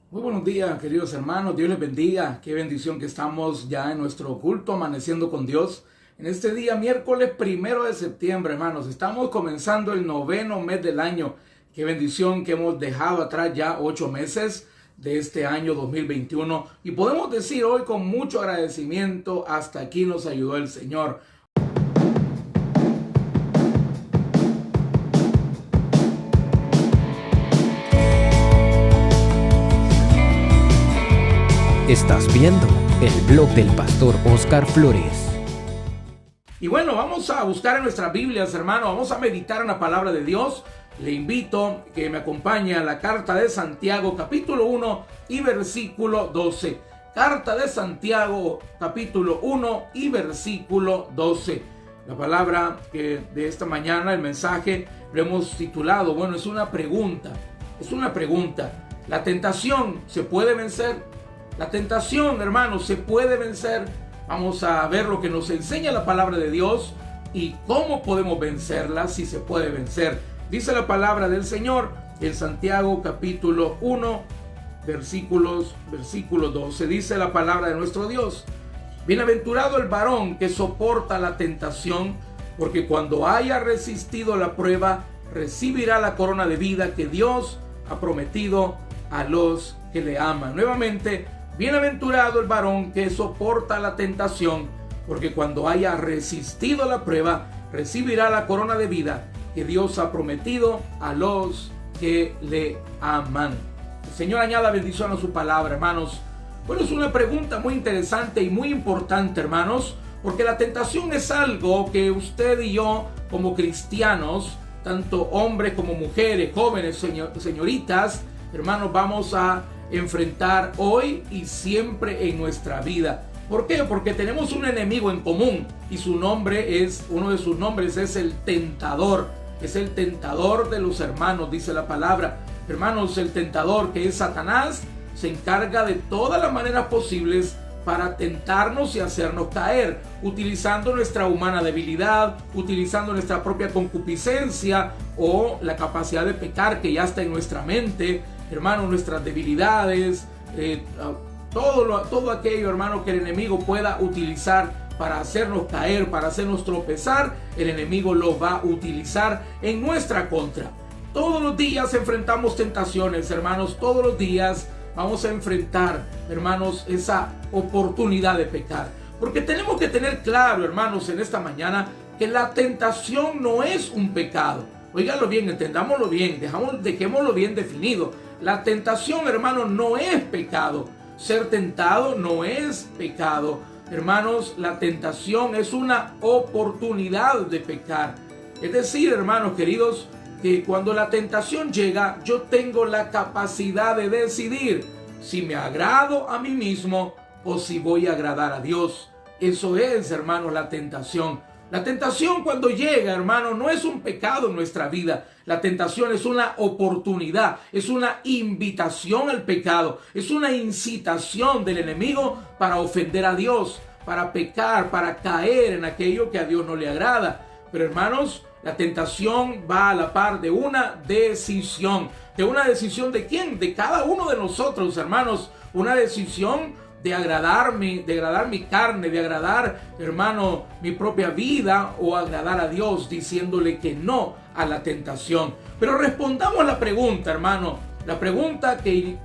Muy buenos días, queridos hermanos. Dios les bendiga. Qué bendición que estamos ya en nuestro culto, amaneciendo con Dios. En este día, miércoles 1 de septiembre, hermanos, estamos comenzando el noveno mes del año. Qué bendición que hemos dejado atrás ya 8 meses de este año 2021. Y podemos decir hoy con mucho agradecimiento, hasta aquí nos ayudó el Señor. Estás viendo el blog del pastor Oscar Flores. Y bueno, vamos a buscar en nuestras Biblias, hermano. Vamos a meditar en la palabra de Dios. Le invito que me acompañe a la carta de Santiago, capítulo 1 y versículo 12. Carta de Santiago, capítulo 1 y versículo 12. La palabra que de esta mañana, el mensaje, lo hemos titulado, bueno, es una pregunta. Es una pregunta. ¿La tentación se puede vencer? La tentación, hermanos, se puede vencer. Vamos a ver lo que nos enseña la palabra de Dios y cómo podemos vencerla, si se puede vencer. Dice la palabra del Señor en Santiago capítulo 1, versículo 12. Dice la palabra de nuestro Dios: bienaventurado el varón que soporta la tentación, porque cuando haya resistido la prueba, recibirá la corona de vida que Dios ha prometido a los que le aman. Nuevamente, bienaventurado el varón que soporta la tentación, porque cuando haya resistido la prueba, recibirá la corona de vida que Dios ha prometido a los que le aman. El Señor añada bendición a su palabra, hermanos. Bueno, es una pregunta muy interesante y muy importante, hermanos, porque la tentación es algo que usted y yo, como cristianos, tanto hombres como mujeres, jóvenes, señoritas, hermanos, vamos a enfrentar hoy y siempre en nuestra vida. ¿Por qué? Porque tenemos un enemigo en común y su nombre es, uno de sus nombres es el tentador. Es el tentador de los hermanos, dice la palabra. Hermanos, el tentador, que es Satanás, se encarga de todas las maneras posibles para tentarnos y hacernos caer, utilizando nuestra humana debilidad, utilizando nuestra propia concupiscencia o la capacidad de pecar que ya está en nuestra mente. Hermano, nuestras debilidades, todo aquello, hermano, que el enemigo pueda utilizar para hacernos caer, para hacernos tropezar, el enemigo lo va a utilizar en nuestra contra. Todos los días enfrentamos tentaciones, hermanos, todos los días vamos a enfrentar, hermanos, esa oportunidad de pecar. Porque tenemos que tener claro, hermanos, en esta mañana, que la tentación no es un pecado. Óiganlo bien, entendámoslo bien, dejémoslo bien definido. La tentación, hermano, no es pecado. Ser tentado no es pecado. Hermanos, la tentación es una oportunidad de pecar. Es decir, hermanos queridos, que cuando la tentación llega, yo tengo la capacidad de decidir si me agrado a mí mismo o si voy a agradar a Dios. Eso es, hermanos, la tentación. La tentación, cuando llega, hermano, no es un pecado en nuestra vida. La tentación es una oportunidad, es una invitación al pecado, es una incitación del enemigo para ofender a Dios, para pecar, para caer en aquello que a Dios no le agrada. Pero, hermanos, la tentación va a la par de una decisión. ¿De una decisión de quién? De cada uno de nosotros, hermanos. Una decisión de agradar mi carne, de agradar, hermano, mi propia vida, o agradar a Dios diciéndole que no a la tentación. Pero respondamos la pregunta, hermano, la pregunta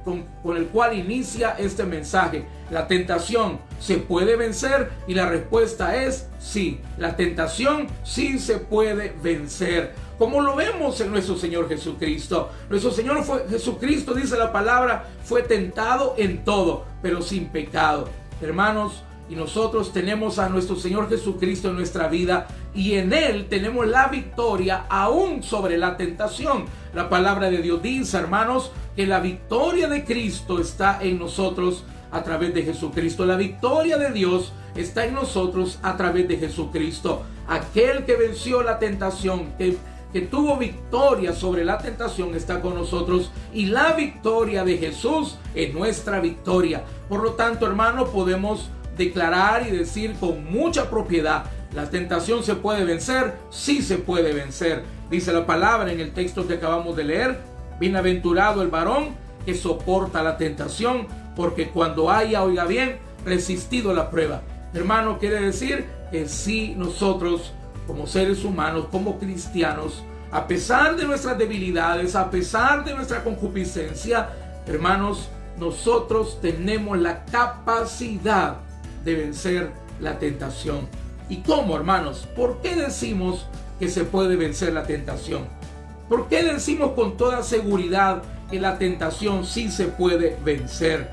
con el cual inicia este mensaje. ¿La tentación se puede vencer? Y la respuesta es sí. La tentación sí se puede vencer, como lo vemos en nuestro Señor Jesucristo. Nuestro Señor Jesucristo, dice la palabra, fue tentado en todo, pero sin pecado. Hermanos, y nosotros tenemos a nuestro Señor Jesucristo en nuestra vida, y en Él tenemos la victoria aún sobre la tentación. La palabra de Dios dice, hermanos, que la victoria de Cristo está en nosotros a través de Jesucristo. La victoria de Dios está en nosotros a través de Jesucristo. Aquel que venció la tentación, que tuvo victoria sobre la tentación, está con nosotros, y la victoria de Jesús es nuestra victoria. Por lo tanto, hermano, podemos declarar y decir con mucha propiedad: ¿la tentación se puede vencer? Sí se puede vencer. Dice la palabra en el texto que acabamos de leer: bienaventurado el varón que soporta la tentación, porque cuando haya, oiga bien, resistido la prueba. Hermano, quiere decir que si nosotros, como seres humanos, como cristianos, a pesar de nuestras debilidades, a pesar de nuestra concupiscencia, hermanos, nosotros tenemos la capacidad de vencer la tentación. ¿Y cómo, hermanos? ¿Por qué decimos que se puede vencer la tentación? ¿Por qué decimos con toda seguridad que la tentación sí se puede vencer?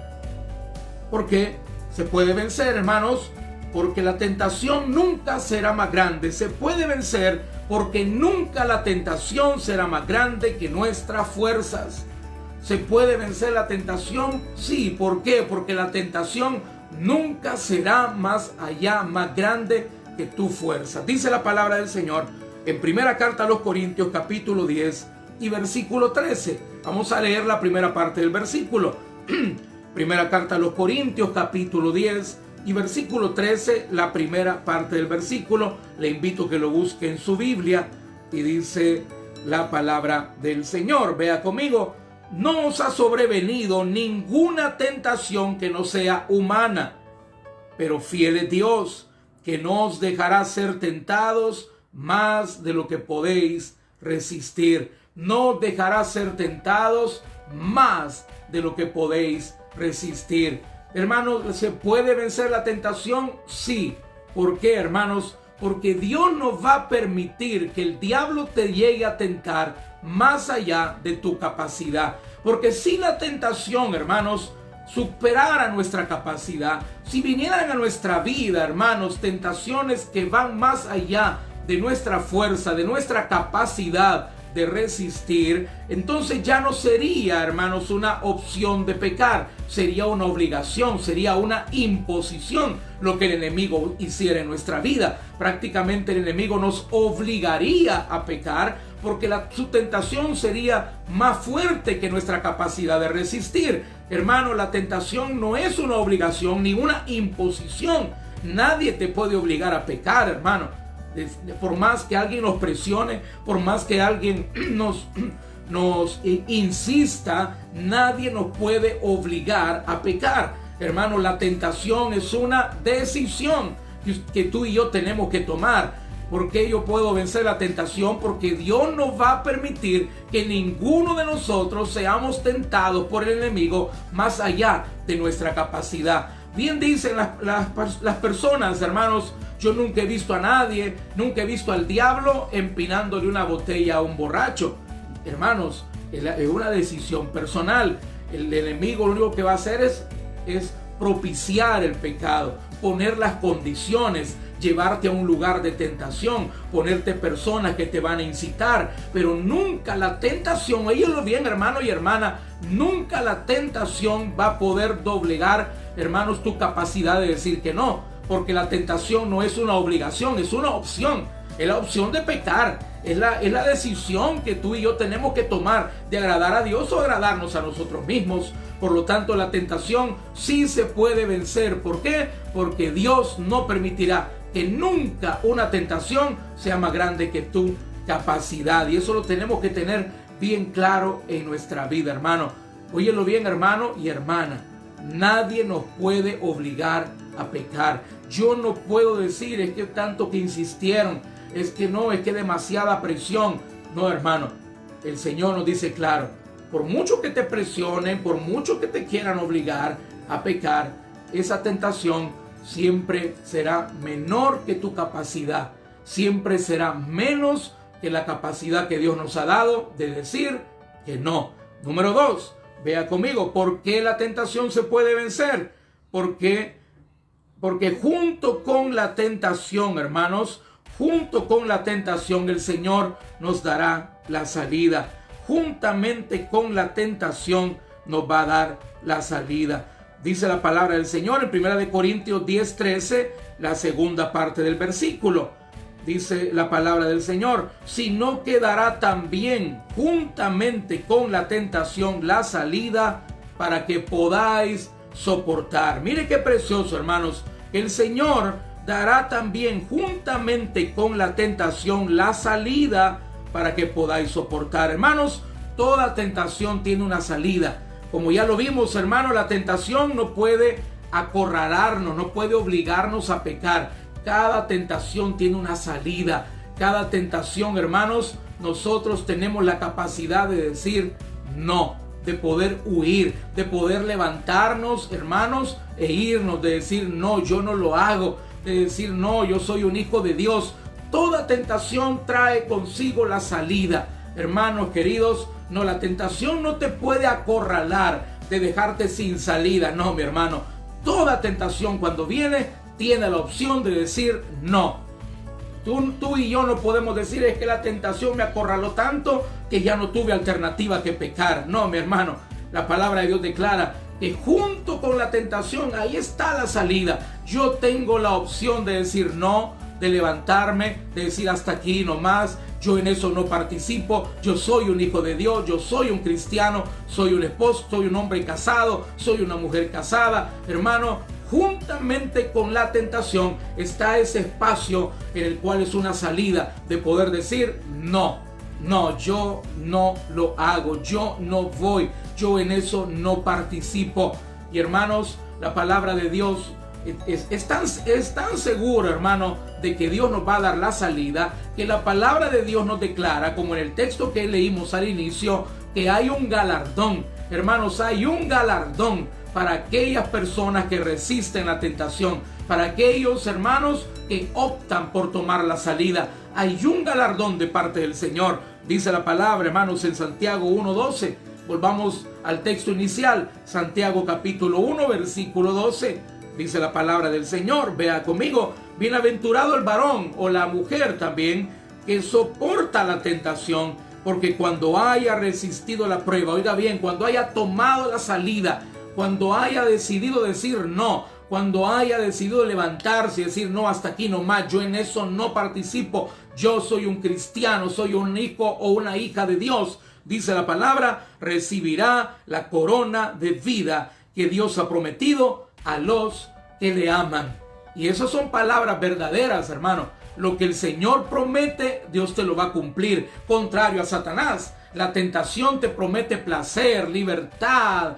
¿Por qué se puede vencer, hermanos? Porque la tentación nunca será más grande. Se puede vencer porque nunca la tentación será más grande que nuestras fuerzas. ¿Se puede vencer la tentación? Sí. ¿Por qué? Porque la tentación nunca será más grande que tu fuerza. Dice la palabra del Señor en primera carta a los Corintios, capítulo 10 y versículo 13. Vamos a leer la primera parte del versículo. Primera carta a los Corintios, capítulo 10 y versículo 13, la primera parte del versículo. Le invito a que lo busque en su Biblia y dice la palabra del Señor. Vea conmigo. No os ha sobrevenido ninguna tentación que no sea humana, pero fiel es Dios, que no os dejará ser tentados más de lo que podéis resistir. No os dejará ser tentados más de lo que podéis resistir. Hermanos, ¿se puede vencer la tentación? Sí. ¿Por qué, hermanos? Porque Dios no va a permitir que el diablo te llegue a tentar más allá de tu capacidad. Porque si la tentación, hermanos, superara nuestra capacidad, si vinieran a nuestra vida, hermanos, tentaciones que van más allá de nuestra fuerza, de nuestra capacidad de resistir, entonces ya no sería, hermanos, una opción de pecar, sería una obligación, sería una imposición lo que el enemigo hiciera en nuestra vida. Prácticamente el enemigo nos obligaría a pecar, porque su tentación sería más fuerte que nuestra capacidad de resistir. Hermano, la tentación no es una obligación ni una imposición. Nadie te puede obligar a pecar, hermano. Por más que alguien nos presione, por más que alguien nos insista, nadie nos puede obligar a pecar. Hermano, la tentación es una decisión que tú y yo tenemos que tomar. ¿Por qué yo puedo vencer la tentación? Porque Dios no va a permitir que ninguno de nosotros seamos tentados por el enemigo más allá de nuestra capacidad. Bien dicen las personas, hermanos, yo nunca he visto a nadie, nunca he visto al diablo empinándole una botella a un borracho. Hermanos, es una decisión personal. El enemigo lo único que va a hacer es propiciar el pecado, poner las condiciones, llevarte a un lugar de tentación, ponerte personas que te van a incitar, pero nunca la tentación, oídlo bien, hermano y hermana, nunca la tentación va a poder doblegar, hermanos, tu capacidad de decir que no, porque la tentación no es una obligación, es una opción, es la opción de pecar, es la decisión que tú y yo tenemos que tomar de agradar a Dios o agradarnos a nosotros mismos. Por lo tanto, la tentación sí se puede vencer. ¿Por qué? Porque Dios no permitirá que nunca una tentación sea más grande que tu capacidad. Y eso lo tenemos que tener bien claro en nuestra vida, hermano. Óyelo bien, hermano y hermana. Nadie nos puede obligar a pecar. Yo no puedo decir, es que tanto que insistieron, es que no, es que demasiada presión. No, hermano. El Señor nos dice claro, por mucho que te presionen, por mucho que te quieran obligar a pecar, esa tentación siempre será menor que tu capacidad, siempre será menos que la capacidad que Dios nos ha dado de decir que no. Número 2, vea conmigo, ¿por qué la tentación se puede vencer? Porque junto con la tentación, hermanos, junto con la tentación el Señor nos dará la salida. Juntamente con la tentación nos va a dar la salida. Dice la palabra del Señor en 1 Corintios 10:13, la segunda parte del versículo. Dice la palabra del Señor, sino quedará también juntamente con la tentación la salida para que podáis soportar. Mire qué precioso, hermanos. El Señor dará también juntamente con la tentación la salida para que podáis soportar. Hermanos, toda tentación tiene una salida. Como ya lo vimos, hermano, la tentación no puede acorralarnos, no puede obligarnos a pecar. Cada tentación tiene una salida. Cada tentación, hermanos, nosotros tenemos la capacidad de decir no, de poder huir, de poder levantarnos, hermanos, e irnos, de decir no, yo no lo hago, de decir no, yo soy un hijo de Dios. Toda tentación trae consigo la salida. Hermanos queridos, no, la tentación no te puede acorralar, de dejarte sin salida. No, mi hermano, toda tentación cuando viene tiene la opción de decir no. Tú y yo no podemos decir es que la tentación me acorraló tanto que ya no tuve alternativa que pecar. No, mi hermano, la palabra de Dios declara que junto con la tentación ahí está la salida. Yo tengo la opción de decir no, de levantarme, de decir hasta aquí nomás. Yo en eso no participo. Yo soy un hijo de Dios, yo soy un cristiano, soy un esposo, soy un hombre casado, soy una mujer casada. Hermano, juntamente con la tentación está ese espacio en el cual es una salida de poder decir no, yo no lo hago, yo no voy, yo en eso no participo. Y hermanos, la palabra de Dios es tan seguro, hermano, de que Dios nos va a dar la salida, que la palabra de Dios nos declara, como en el texto que leímos al inicio, que hay un galardón. Hermanos, hay un galardón para aquellas personas que resisten la tentación, para aquellos hermanos que optan por tomar la salida. Hay un galardón de parte del Señor. Dice la palabra, hermanos, en Santiago 1:12. Volvamos al texto inicial, Santiago capítulo 1, versículo 12. Dice la palabra del Señor, vea conmigo: bienaventurado el varón o la mujer también que soporta la tentación, porque cuando haya resistido la prueba, oiga bien, cuando haya tomado la salida, cuando haya decidido decir no, cuando haya decidido levantarse y decir no, hasta aquí nomás, yo en eso no participo, yo soy un cristiano, soy un hijo o una hija de Dios, dice la palabra, recibirá la corona de vida que Dios ha prometido a los que le aman. Y esas son palabras verdaderas, hermano. Lo que el Señor promete, Dios te lo va a cumplir. Contrario a Satanás, la tentación te promete placer, libertad,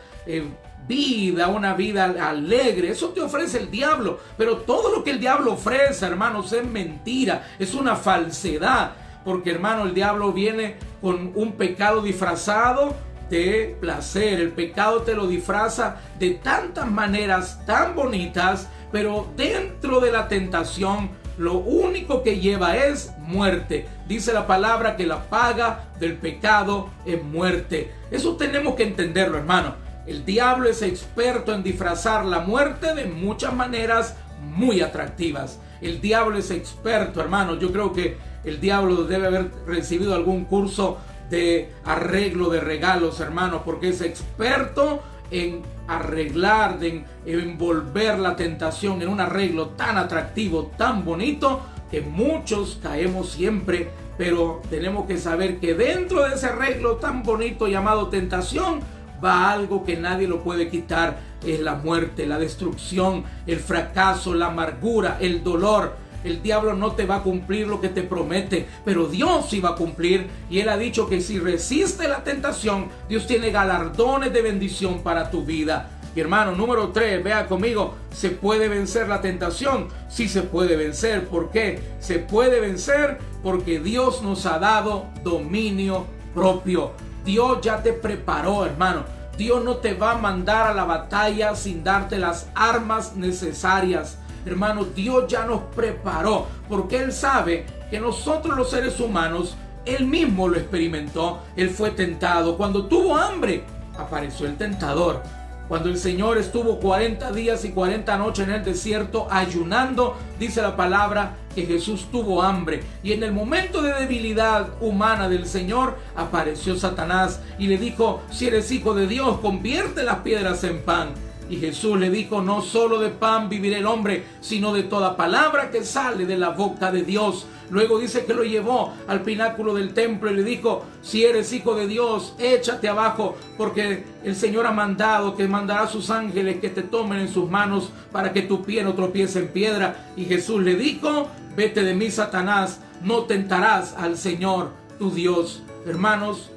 vida, una vida alegre. Eso te ofrece el diablo. Pero todo lo que el diablo ofrece, hermanos, es mentira, es una falsedad. Porque, hermano, el diablo viene con un pecado disfrazado de placer. El pecado te lo disfraza de tantas maneras tan bonitas, pero dentro de la tentación lo único que lleva es muerte. Dice la palabra que la paga del pecado es muerte. Eso tenemos que entenderlo, hermano. El diablo es experto en disfrazar la muerte de muchas maneras muy atractivas. El diablo es experto, hermano. Yo creo que el diablo debe haber recibido algún curso de arreglo de regalos, hermano, porque es experto en arreglar, en envolver la tentación en un arreglo tan atractivo, tan bonito, que muchos caemos siempre. Pero tenemos que saber que dentro de ese arreglo tan bonito llamado tentación va algo que nadie lo puede quitar. Es la muerte, la destrucción, el fracaso, la amargura, el dolor. El diablo no te va a cumplir lo que te promete, pero Dios sí va a cumplir. Y Él ha dicho que si resiste la tentación, Dios tiene galardones de bendición para tu vida. Y hermano, número 3, vea conmigo: ¿se puede vencer la tentación? Sí se puede vencer. ¿Por qué? Se puede vencer porque Dios nos ha dado dominio propio. Dios ya te preparó, hermano. Dios no te va a mandar a la batalla sin darte las armas necesarias. Hermano, Dios ya nos preparó, porque Él sabe que nosotros los seres humanos, Él mismo lo experimentó. Él fue tentado. Cuando tuvo hambre, apareció el tentador. Cuando el Señor estuvo 40 días y 40 noches en el desierto ayunando, dice la palabra que Jesús tuvo hambre. Y en el momento de debilidad humana del Señor, apareció Satanás y le dijo: si eres hijo de Dios, convierte las piedras en pan. Y Jesús le dijo: no solo de pan vivirá el hombre, sino de toda palabra que sale de la boca de Dios. Luego dice que lo llevó al pináculo del templo y le dijo: si eres hijo de Dios, échate abajo, porque el Señor ha mandado que mandará a sus ángeles que te tomen en sus manos para que tu pie no tropiece en piedra. Y Jesús le dijo: vete de mí, Satanás, no tentarás al Señor tu Dios. Hermanos,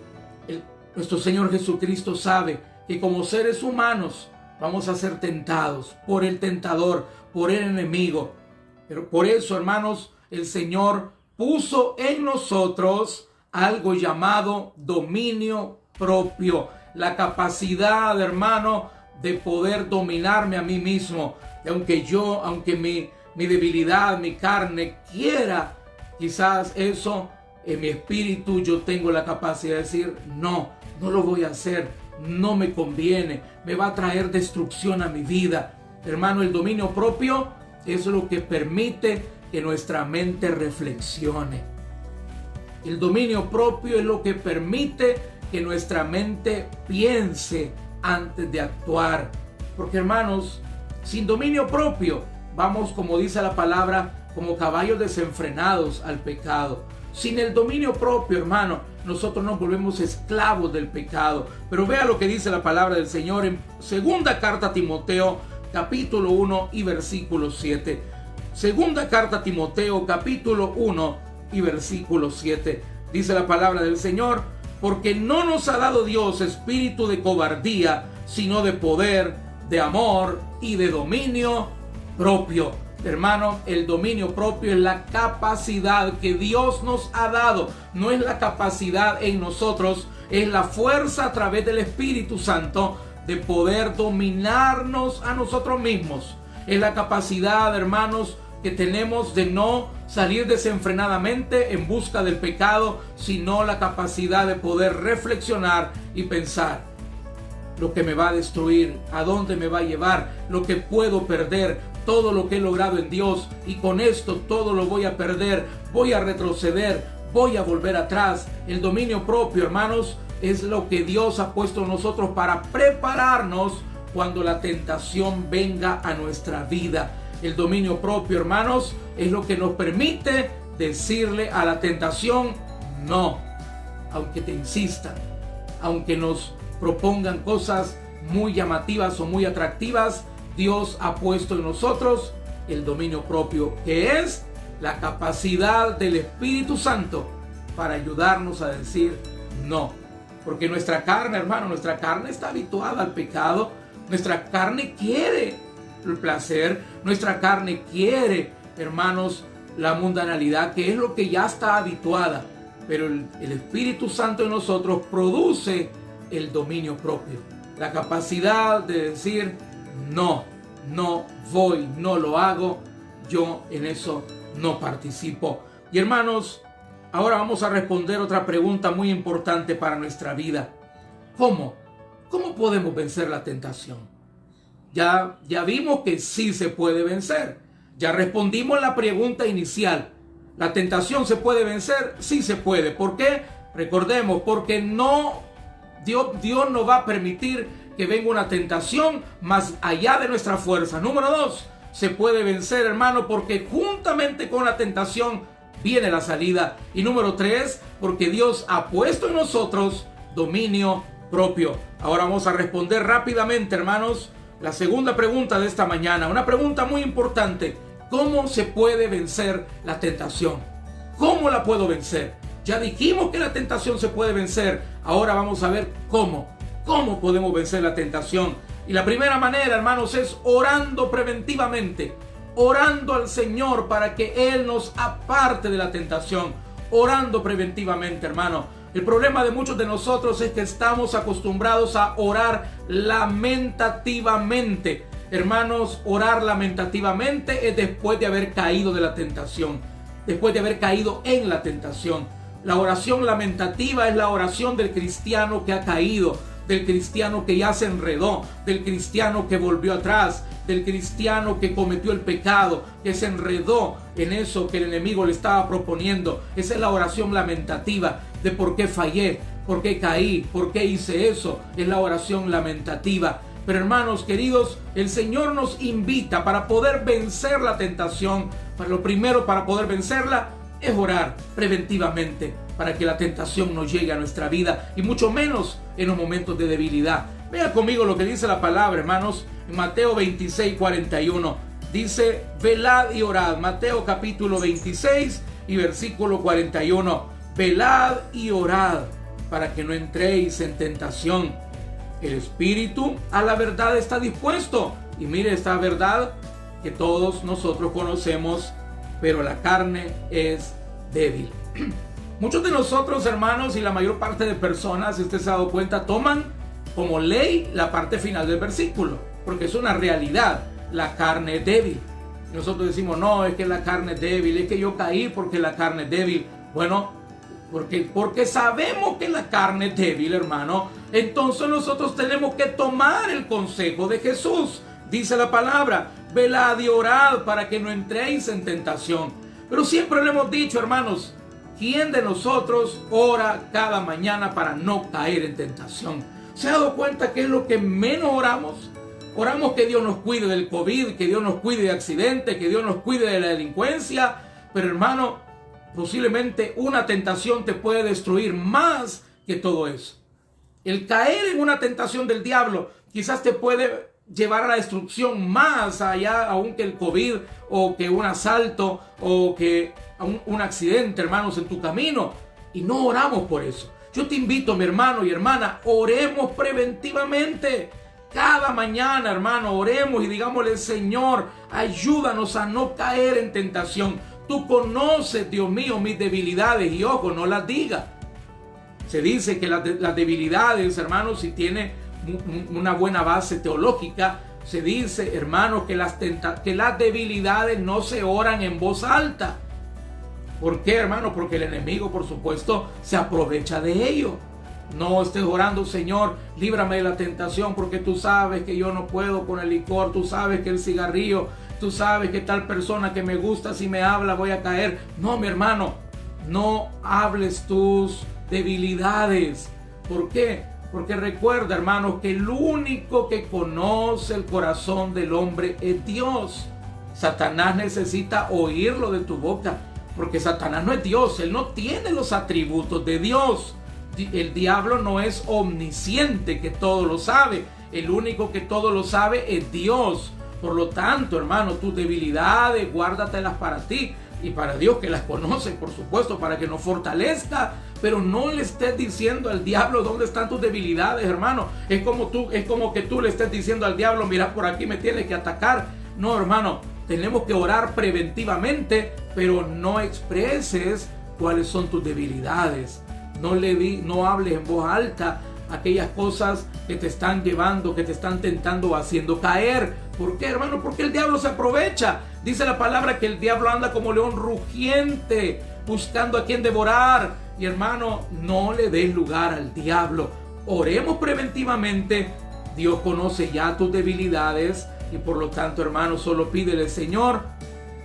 nuestro Señor Jesucristo sabe que como seres humanos vamos a ser tentados por el tentador, por el enemigo. Pero por eso, hermanos, el Señor puso en nosotros algo llamado dominio propio. La capacidad, hermano, de poder dominarme a mí mismo. Y aunque mi debilidad, mi carne quiera quizás eso, en mi espíritu yo tengo la capacidad de decir, no lo voy a hacer, no me conviene, me va a traer destrucción a mi vida. Hermano, el dominio propio es lo que permite que nuestra mente reflexione. El dominio propio es lo que permite que nuestra mente piense antes de actuar. Porque, hermanos, sin dominio propio vamos, como dice la palabra, como caballos desenfrenados al pecado. Sin el dominio propio, hermano, nosotros nos volvemos esclavos del pecado. Pero vea lo que dice la palabra del Señor en segunda carta a Timoteo, capítulo 1 y versículo 7. Segunda carta a Timoteo, capítulo 1 y versículo 7. Dice la palabra del Señor: porque no nos ha dado Dios espíritu de cobardía, sino de poder, de amor y de dominio propio. Hermano, el dominio propio es la capacidad que Dios nos ha dado. No es la capacidad en nosotros, es la fuerza a través del Espíritu Santo de poder dominarnos a nosotros mismos. Es la capacidad, hermanos, que tenemos de no salir desenfrenadamente en busca del pecado, sino la capacidad de poder reflexionar y pensar lo que me va a destruir, a dónde me va a llevar, lo que puedo perder, todo lo que he logrado en Dios, y con esto todo lo voy a perder, voy a retroceder, voy a volver atrás. El dominio propio, hermanos, es lo que Dios ha puesto en nosotros para prepararnos cuando la tentación venga a nuestra vida. El dominio propio, hermanos, es lo que nos permite decirle a la tentación no, aunque te insistan, aunque nos propongan cosas muy llamativas o muy atractivas. Dios ha puesto en nosotros el dominio propio, que es la capacidad del Espíritu Santo para ayudarnos a decir no. Porque nuestra carne, hermano, nuestra carne está habituada al pecado. Nuestra carne quiere el placer. Nuestra carne quiere, hermanos, la mundanalidad, que es lo que ya está habituada. Pero el Espíritu Santo en nosotros produce el dominio propio. La capacidad de decir no voy, no lo hago, yo en eso no participo. Y hermanos, ahora vamos a responder otra pregunta muy importante para nuestra vida. ¿Cómo podemos vencer la tentación? Ya vimos que sí se puede vencer. Ya respondimos la pregunta inicial. ¿La tentación se puede vencer? Sí se puede. ¿Por qué? Recordemos, porque Dios no va a permitir que venga una tentación más allá de nuestra fuerza. Número 2, se puede vencer, hermano, porque juntamente con la tentación viene la salida. Y número 3, porque Dios ha puesto en nosotros dominio propio. Ahora vamos a responder rápidamente, hermanos, la segunda pregunta de esta mañana. Una pregunta muy importante: ¿cómo se puede vencer la tentación? ¿Cómo la puedo vencer? Ya dijimos que la tentación se puede vencer. Ahora vamos a ver cómo podemos vencer la tentación. Y la primera manera, hermanos, es orando preventivamente, orando al Señor para que Él nos aparte de la tentación, orando preventivamente, hermano. El problema de muchos de nosotros es que estamos acostumbrados a orar lamentativamente. Hermanos, orar lamentativamente es después de haber caído de la tentación, después de haber caído en la tentación. La oración lamentativa es la oración del cristiano que ha caído, del cristiano que ya se enredó, del cristiano que volvió atrás, del cristiano que cometió el pecado, que se enredó en eso que el enemigo le estaba proponiendo. Esa es la oración lamentativa de por qué fallé, por qué caí, por qué hice eso. Es la oración lamentativa. Pero hermanos queridos, el Señor nos invita para poder vencer la tentación. Lo primero para poder vencerla es orar preventivamente para que la tentación no llegue a nuestra vida, y mucho menos en los momentos de debilidad. Vea conmigo lo que dice la palabra, hermanos, en Mateo 26:41. Dice: velad y orad. Mateo capítulo 26 y versículo 41. Velad y orad para que no entréis en tentación. El espíritu a la verdad está dispuesto. Y mire esta verdad que todos nosotros conocemos, pero la carne es débil. Muchos de nosotros, hermanos, y la mayor parte de personas, si usted se ha dado cuenta, toman como ley la parte final del versículo, porque es una realidad. La carne es débil. Nosotros decimos, no, es que la carne es débil, es que yo caí porque la carne es débil. Bueno, porque sabemos que la carne es débil, hermano. Entonces nosotros tenemos que tomar el consejo de Jesús. Dice la palabra, velad y orad para que no entréis en tentación. Pero siempre le hemos dicho, hermanos, ¿quién de nosotros ora cada mañana para no caer en tentación? ¿Se ha dado cuenta que es lo que menos oramos? Oramos que Dios nos cuide del COVID, que Dios nos cuide de accidentes, que Dios nos cuide de la delincuencia. Pero hermano, posiblemente una tentación te puede destruir más que todo eso. El caer en una tentación del diablo quizás te puede llevar a la destrucción más allá aún que el COVID o que un asalto o que un accidente, hermanos, en tu camino. Y no oramos por eso. Yo te invito, mi hermano y hermana, oremos preventivamente. Cada mañana, hermano, oremos y digámosle, Señor, ayúdanos a no caer en tentación. Tú conoces, Dios mío, mis debilidades y ojo, no las digas. Se dice que las debilidades, hermanos, si tiene una buena base teológica, se dice, hermanos, que las debilidades no se oran en voz alta. ¿Por qué, hermano? Porque el enemigo, por supuesto, se aprovecha de ello. No estés orando, Señor, líbrame de la tentación, porque tú sabes que yo no puedo con el licor, tú sabes que el cigarrillo, tú sabes que tal persona que me gusta, si me habla voy a caer. No, mi hermano, no hables tus debilidades. ¿Por qué? Porque recuerda, hermano, que el único que conoce el corazón del hombre es Dios. Satanás necesita oírlo de tu boca, porque Satanás no es Dios, él no tiene los atributos de Dios. El diablo no es omnisciente, que todo lo sabe. El único que todo lo sabe es Dios. Por lo tanto, hermano, tus debilidades, guárdatelas para ti y para Dios, que las conoce, por supuesto, para que nos fortalezca. Pero no le estés diciendo al diablo dónde están tus debilidades, hermano. Es como que tú le estés diciendo al diablo, mira, por aquí me tienes que atacar. No, hermano, tenemos que orar preventivamente, pero no expreses cuáles son tus debilidades. No hables en voz alta aquellas cosas que te están llevando, que te están tentando, haciendo caer. ¿Por qué, hermano? Porque el diablo se aprovecha. Dice la palabra que el diablo anda como león rugiente, buscando a quien devorar. Y hermano, no le des lugar al diablo. Oremos preventivamente. Dios conoce ya tus debilidades y por lo tanto, hermano, solo pídele, Señor,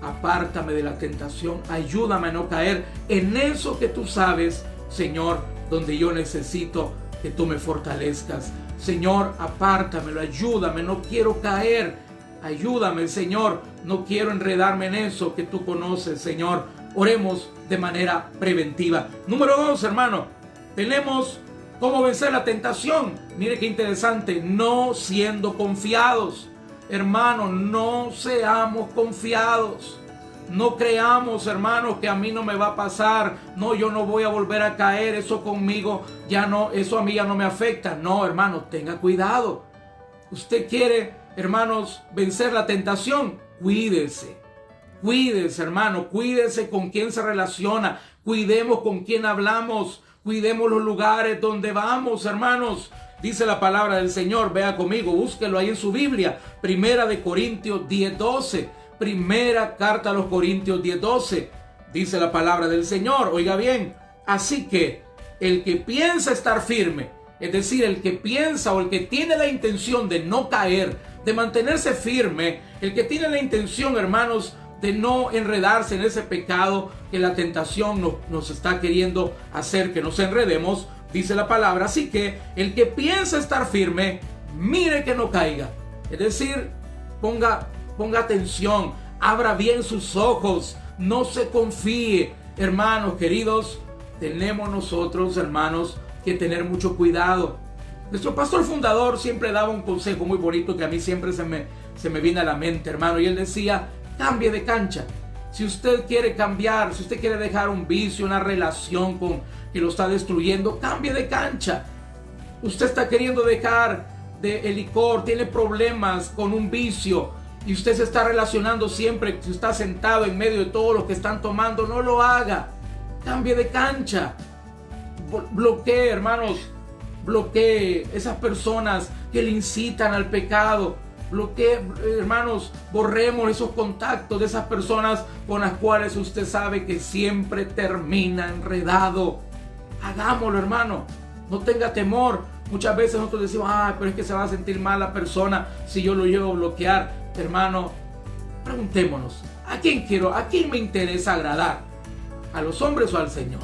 apártame de la tentación, ayúdame a no caer en eso que tú sabes, Señor, donde yo necesito que tú me fortalezcas. Señor, apártamelo, ayúdame, no quiero caer. Ayúdame, Señor, no quiero enredarme en eso que tú conoces, Señor. Oremos de manera preventiva. Número 2, hermano, tenemos cómo vencer la tentación. Mire qué interesante, no siendo confiados. Hermano, no seamos confiados. No creamos, hermanos, que a mí no me va a pasar. No, yo no voy a volver a caer. Eso conmigo ya no, eso a mí ya no me afecta. No, hermano, tenga cuidado. Usted quiere, hermanos, vencer la tentación. Cuídese. Cuídese, hermano. Cuídese con quién se relaciona. Cuidemos con quién hablamos. Cuidemos los lugares donde vamos, hermanos. Dice la palabra del Señor. Vea conmigo, búsquelo ahí en su Biblia. Primera de Corintios 10:12. Primera carta a los Corintios 10:12. Dice la palabra del Señor. Oiga bien. Así que el que piensa estar firme, es decir, el que piensa o el que tiene la intención de no caer, de mantenerse firme, el que tiene la intención, hermanos, de no enredarse en ese pecado que la tentación nos está queriendo hacer que nos enredemos, dice la palabra. Así que el que piensa estar firme, mire que no caiga. Es decir, ponga atención, abra bien sus ojos, no se confíe. Hermanos queridos, tenemos nosotros, hermanos, que tener mucho cuidado. Nuestro pastor fundador siempre daba un consejo muy bonito que a mí siempre se me viene a la mente, hermano, y él decía: cambie de cancha. Si usted quiere cambiar, si usted quiere dejar un vicio, una relación que lo está destruyendo, cambie de cancha. Usted está queriendo dejar el licor, tiene problemas con un vicio y usted se está relacionando siempre, si está sentado en medio de todos los que están tomando, no lo haga. Cambie de cancha. Bloquee, hermanos, bloquee esas personas que le incitan al pecado. Bloquee, hermanos, borremos esos contactos de esas personas con las cuales usted sabe que siempre termina enredado. Hagámoslo, hermano. No tenga temor. Muchas veces nosotros decimos, pero es que se va a sentir mal la persona si yo lo llevo a bloquear. Hermano, preguntémonos, ¿a quién me interesa agradar? ¿A los hombres o al Señor?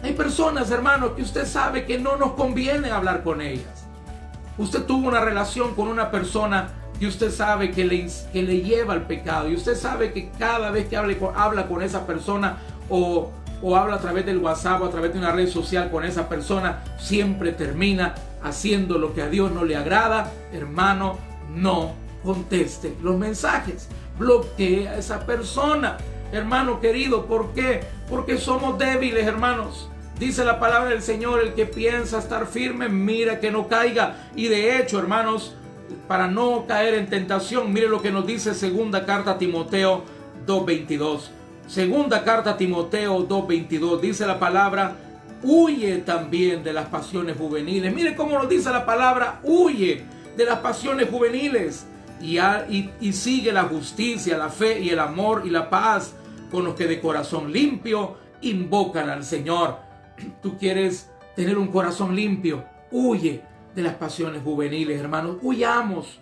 Hay personas, hermano, que usted sabe que no nos conviene hablar con ellas. Usted tuvo una relación con una persona y usted sabe que le lleva al pecado. Y usted sabe que cada vez que habla con esa persona o habla a través del WhatsApp o a través de una red social con esa persona, siempre termina haciendo lo que a Dios no le agrada. Hermano, no conteste los mensajes. Bloquee a esa persona. Hermano querido, ¿por qué? Porque somos débiles, hermanos. Dice la palabra del Señor, el que piensa estar firme, mira que no caiga. Y de hecho, hermanos, para no caer en tentación, mire lo que nos dice segunda carta a Timoteo 2:22. Segunda carta a Timoteo 2:22, dice la palabra, huye también de las pasiones juveniles. Mire cómo nos dice la palabra, huye de las pasiones juveniles. Y sigue la justicia, la fe y el amor y la paz con los que de corazón limpio invocan al Señor. Tú quieres tener un corazón limpio, huye de las pasiones juveniles, hermanos. Huyamos,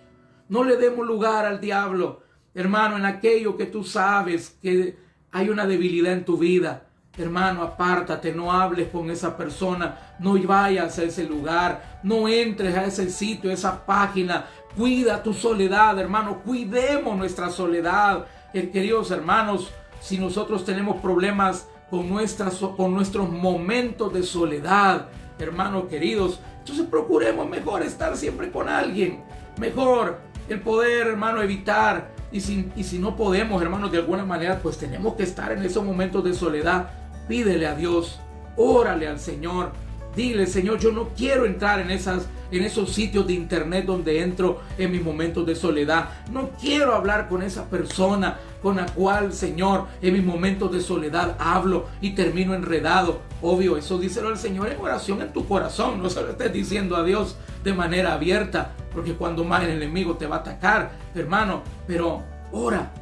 no le demos lugar al diablo, hermano, en aquello que tú sabes que hay una debilidad en tu vida. Hermano, apártate, no hables con esa persona, no vayas a ese lugar, no entres a ese sitio, a esa página. Cuida tu soledad, hermano, cuidemos nuestra soledad. Queridos hermanos, si nosotros tenemos problemas con nuestros momentos de soledad, hermanos queridos, entonces procuremos mejor estar siempre con alguien. Mejor el poder, hermano, evitar. Y si no podemos, hermanos, de alguna manera, pues tenemos que estar en esos momentos de soledad. Pídele a Dios, órale al Señor. Dile, Señor, yo no quiero entrar en esos sitios de internet donde entro en mis momentos de soledad. No quiero hablar con esa persona con la cual, Señor, en mis momentos de soledad hablo y termino enredado. Obvio, eso díselo al Señor en oración en tu corazón. No se lo estés diciendo a Dios de manera abierta, porque cuando más el enemigo te va a atacar, hermano. Pero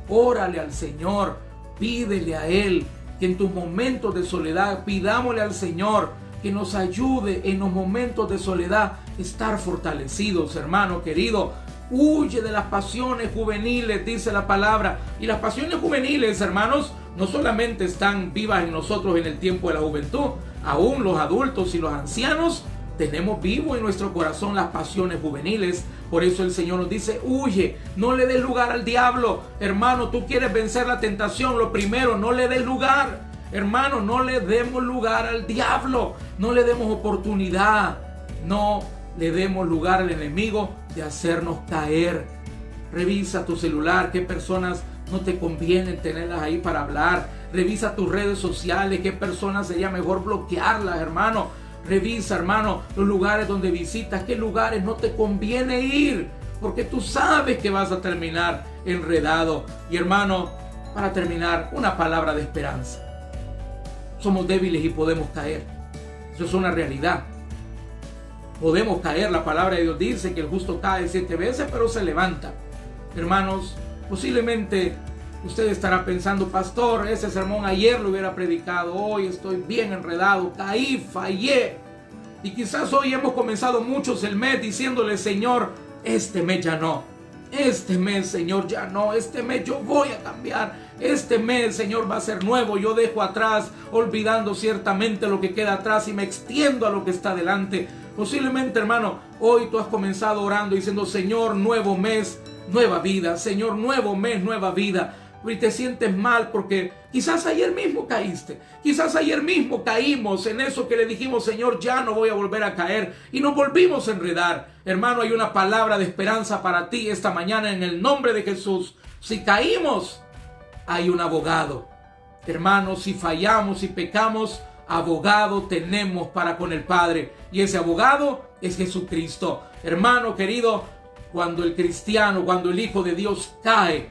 órale al Señor, pídele a Él que en tus momentos de soledad, pidámosle al Señor que nos ayude en los momentos de soledad estar fortalecidos, hermano querido. Huye de las pasiones juveniles, dice la palabra. Y las pasiones juveniles, hermanos, no solamente están vivas en nosotros en el tiempo de la juventud, aún los adultos y los ancianos tenemos vivo en nuestro corazón las pasiones juveniles. Por eso el Señor nos dice, huye, no le des lugar al diablo. Hermano, tú quieres vencer la tentación, lo primero, no le des lugar. Hermano, no le demos lugar al diablo, no le demos oportunidad, no le demos lugar al enemigo de hacernos caer. Revisa tu celular, qué personas no te convienen tenerlas ahí para hablar. Revisa tus redes sociales, qué personas sería mejor bloquearlas, hermano. Revisa, hermano, los lugares donde visitas, qué lugares no te conviene ir, porque tú sabes que vas a terminar enredado. Y hermano, para terminar, una palabra de esperanza. Somos débiles y podemos caer. Eso es una realidad. Podemos caer. La palabra de Dios dice que el justo cae 7 veces, pero se levanta. Hermanos, posiblemente usted estará pensando, pastor, ese sermón ayer lo hubiera predicado, hoy estoy bien enredado, caí, fallé. Y quizás hoy hemos comenzado muchos el mes diciéndole, Señor, este mes ya no. Este mes, Señor, ya no. Este mes yo voy a cambiar. Este mes, Señor, va a ser nuevo. Yo dejo atrás, olvidando ciertamente lo que queda atrás y me extiendo a lo que está delante. Posiblemente, hermano, hoy tú has comenzado orando diciendo, Señor, nuevo mes, nueva vida. Señor, nuevo mes, nueva vida. Y te sientes mal porque quizás ayer mismo caíste. Quizás ayer mismo caímos en eso que le dijimos, Señor, ya no voy a volver a caer. Y nos volvimos a enredar. Hermano, hay una palabra de esperanza para ti esta mañana en el nombre de Jesús. Si caímos, hay un abogado. Hermano, si fallamos, si pecamos, abogado tenemos para con el Padre. Y ese abogado es Jesucristo. Hermano querido, cuando el cristiano, cuando el Hijo de Dios cae,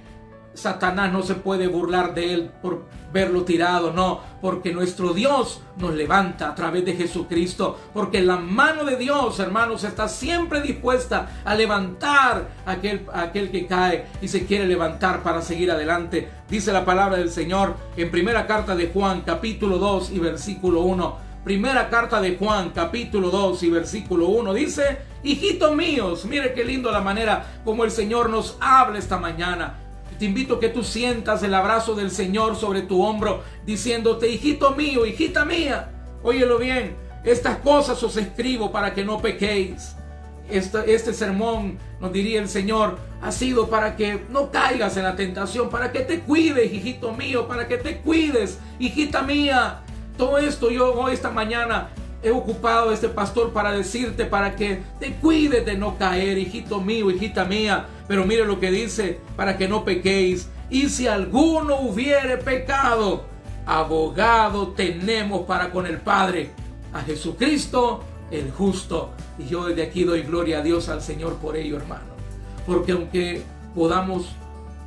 Satanás no se puede burlar de él por verlo tirado, no, porque nuestro Dios nos levanta a través de Jesucristo, porque la mano de Dios, hermanos, está siempre dispuesta a levantar a aquel que cae y se quiere levantar para seguir adelante. Dice la palabra del Señor en primera carta de Juan, capítulo 2 y versículo 1. Primera carta de Juan, capítulo 2 y versículo 1, dice: hijitos míos, mire qué lindo la manera como el Señor nos habla esta mañana. Te invito a que tú sientas el abrazo del Señor sobre tu hombro, diciéndote: hijito mío, hijita mía, óyelo bien, estas cosas os escribo para que no pequéis. Este sermón, nos diría el Señor, ha sido para que no caigas en la tentación, para que te cuides, hijito mío, para que te cuides, hijita mía. Todo esto yo hoy, esta mañana, he ocupado este pastor para decirte, para que te cuides de no caer, hijito mío, hijita mía. Pero mire lo que dice: para que no pequéis. Y si alguno hubiere pecado, abogado tenemos para con el Padre, a Jesucristo el justo. Y yo desde aquí doy gloria a Dios, al Señor, por ello, hermano. Porque aunque podamos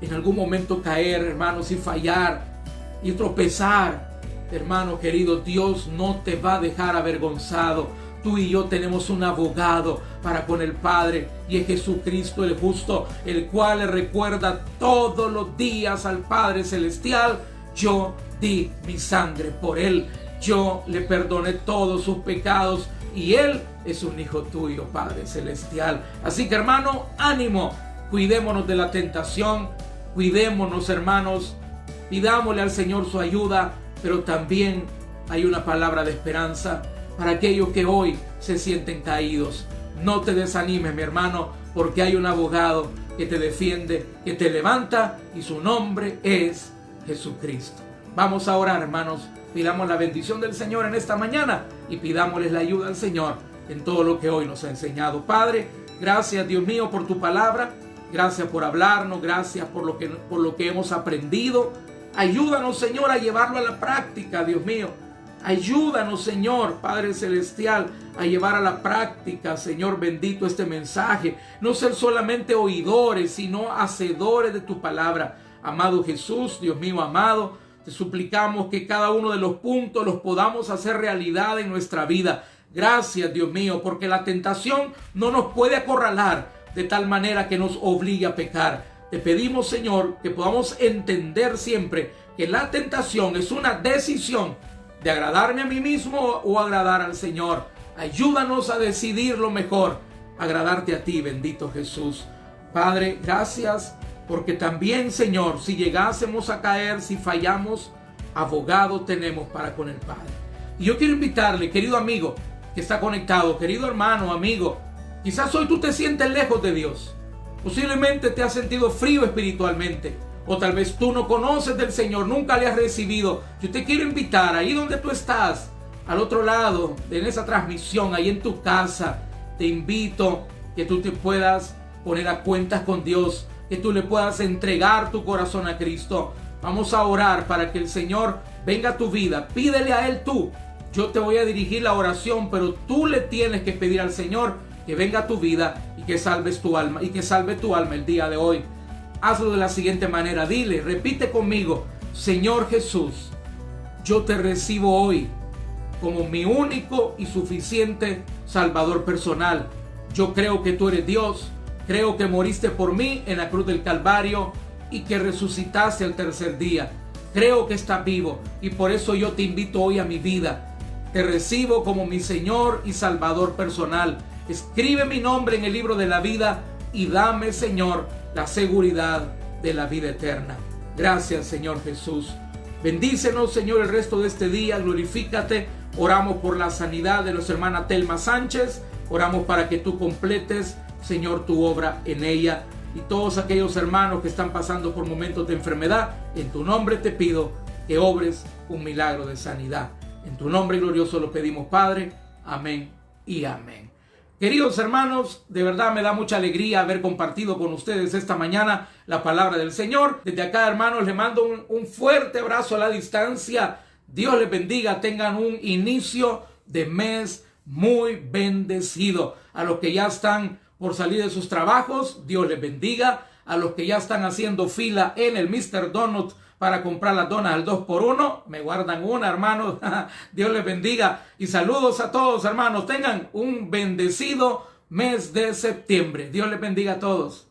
en algún momento caer, hermanos, y fallar y tropezar, hermano querido, Dios no te va a dejar avergonzado. Tú y yo tenemos un abogado para con el Padre, y es Jesucristo el justo, el cual le recuerda todos los días al Padre Celestial: yo di mi sangre por él, yo le perdoné todos sus pecados, y él es un hijo tuyo, Padre Celestial. Así que, hermano, ánimo, cuidémonos de la tentación, cuidémonos, hermanos, pidámosle al Señor su ayuda. Pero también hay una palabra de esperanza para aquellos que hoy se sienten caídos. No te desanimes, mi hermano, porque hay un abogado que te defiende, que te levanta, y su nombre es Jesucristo. Vamos a orar, hermanos. Pidamos la bendición del Señor en esta mañana y pidámosles la ayuda al Señor en todo lo que hoy nos ha enseñado. Padre, gracias, Dios mío, por tu palabra. Gracias por hablarnos. Gracias por lo que hemos aprendido. Ayúdanos, Señor, a llevarlo a la práctica, Dios mío. Ayúdanos, Señor, Padre Celestial, a llevar a la práctica, Señor bendito, este mensaje. No ser solamente oidores, sino hacedores de tu palabra. Amado Jesús, Dios mío amado, te suplicamos que cada uno de los puntos los podamos hacer realidad en nuestra vida. Gracias, Dios mío, porque la tentación no nos puede acorralar de tal manera que nos obligue a pecar. Te pedimos, Señor, que podamos entender siempre que la tentación es una decisión de agradarme a mí mismo o agradar al Señor. Ayúdanos a decidir lo mejor, agradarte a ti, bendito Jesús. Padre, gracias, porque también, Señor, si llegásemos a caer, si fallamos, abogado tenemos para con el Padre. Y yo quiero invitarle, querido amigo que está conectado, querido hermano, amigo, quizás hoy tú te sientes lejos de Dios. Posiblemente te has sentido frío espiritualmente, o tal vez tú no conoces del Señor, nunca le has recibido. Yo te quiero invitar, ahí donde tú estás, al otro lado, en esa transmisión, ahí en tu casa, te invito que tú te puedas poner a cuentas con Dios, que tú le puedas entregar tu corazón a Cristo. Vamos a orar para que el Señor venga a tu vida. Pídele a Él tú. Yo te voy a dirigir la oración, pero tú le tienes que pedir al Señor que venga a tu vida y que salves tu alma, y que salve tu alma el día de hoy. Hazlo de la siguiente manera. Dile, repite conmigo: Señor Jesús, yo te recibo hoy como mi único y suficiente Salvador personal. Yo creo que tú eres Dios. Creo que moriste por mí en la cruz del Calvario y que resucitaste al tercer día. Creo que estás vivo y por eso yo te invito hoy a mi vida. Te recibo como mi Señor y Salvador personal. Escribe mi nombre en el libro de la vida y dame, Señor, la seguridad de la vida eterna. Gracias, Señor Jesús. Bendícenos, Señor, el resto de este día. Glorifícate. Oramos por la sanidad de nuestra hermana Telma Sánchez. Oramos para que tú completes, Señor, tu obra en ella. Y todos aquellos hermanos que están pasando por momentos de enfermedad, en tu nombre te pido que obres un milagro de sanidad. En tu nombre glorioso lo pedimos, Padre. Amén y amén. Queridos hermanos, de verdad me da mucha alegría haber compartido con ustedes esta mañana la palabra del Señor. Desde acá, hermanos, les mando un fuerte abrazo a la distancia. Dios les bendiga, tengan un inicio de mes muy bendecido. A los que ya están por salir de sus trabajos, Dios les bendiga. A los que ya están haciendo fila en el Mr. Donut para comprar las donas al 2x1, me guardan una, hermanos. Dios les bendiga. Y saludos a todos, hermanos. Tengan un bendecido mes de septiembre. Dios les bendiga a todos.